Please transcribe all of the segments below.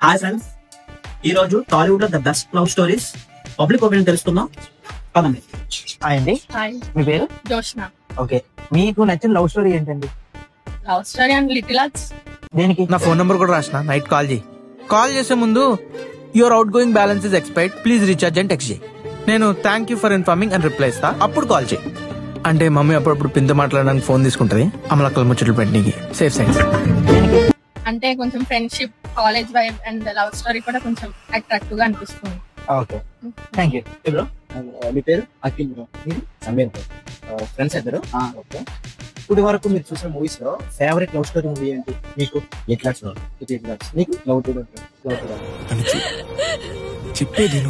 Hi friends, ఈ రోజు టాలీవుడ్ లో the best love stories public opinion తెలుసుకుందాం. పదండి. హాయ్ అండి, హాయ్, మీ పేరు? జోష్న. ఓకే, మీకు నచ్చిన లవ్ స్టోరీ ఏంటండి? Love story and little arts. దేనికి? నా ఫోన్ నంబర్ కూడా రాసిన. నైట్ కాల్ చేయి. కాల్ చేసే ముందు your out going balance is expired, please recharge అని టెక్స్ట్ చేయి. నేను థ్యాంక్ యూ ఫర్ ఇన్ఫార్మింగ్ అని రిప్లై ఇస్తా. అప్పుడు కాల్ చేయి. అంటే మమ్మీ అప్పుడప్పుడు పింత మాట్లాడడానికి ఫోన్ తీసుకుంటది. అమలక్కల ముచ్చట్లు పెట్టడానికి సేఫ్ సైన్స్. అంటే కొంచెం friendship, college vibe and love story కూడా కొంచెం అట్రాక్టివ్ గా అనిపిస్తుంది. Okay, thank you. బ్రో, మీ పేరు? అఖిల్ బ్రో. మీరు? సమీర్. ఫ్రెండ్స్ ఇద్దరు. ఓకే, ఇప్పుడు వరకు మీరు చూసిన మూవీస్ లో ఫేవరెట్ లవ్ స్టోరీ మూవీ ఏంటి మీకు? ఎట్లాట్స్ నీకు? లవ్ టు చెప్పేది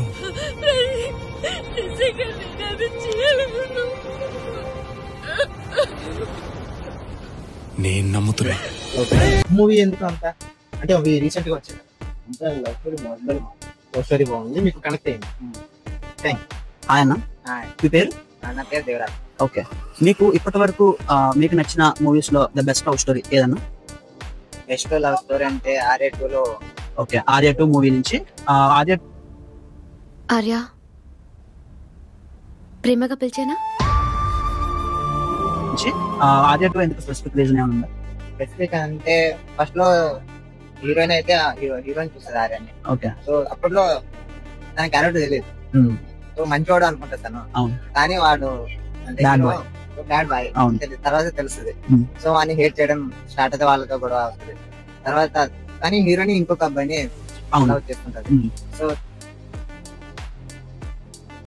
నేను నమ్ముతున్నా. మూవీ ఎందుకు అంత అంటే అవి రీసెంట్ గా వచ్చింది, లవ్ స్టోరీ బాగుంది, మీకు కనెక్ట్ అయింది. Thank you. హాయ్ అన్న, మీ పేరు? నా పేరు దేవరాజ్. ఓకే, మీకు ఇప్పటి వరకు మీకు నచ్చిన మూవీస్ లో ద బెస్ట్ లవ్ స్టోరీ ఏదన్నా? బెస్ట్ లవ్ స్టోరీ అంటే ఆర్ఏ2లో. ఓకే, ఆర్య 2 మూవీ నుంచి ఆర్య ఆర్య ప్రేమగా పిలిచేనా? నుంచి ఆర్య 2 ఎందుకు స్పెసిఫిక్ రీజన్ ఏమైనా ఉందా? స్పెసిఫిక్ అంటే ఫస్ట్ లో హీరోయిన్ అయితే హీరోయిన్ చూస్తుంది ఆర్యాన్ని. ఓకే. సో అప్పట్లో తన క్యారెక్టర్ తెలియదు. సో మంచివాడు అనుకుంటా తను, అవును. కానీ వాడు Bad boy. బ్యాడ్ బాయ్ అవును. తర్వాత తెలుస్తుంది. Hmm. సో వాడిని హేట్ చేయడం స్టార్ట్ అయితే వాళ్ళతో గొడవ వస్తుంది. తర్వాత కానీ హీరోని ఇంకొక అబ్బాయిని అవును. లవ్ చేసుకుంటది. Hmm. సో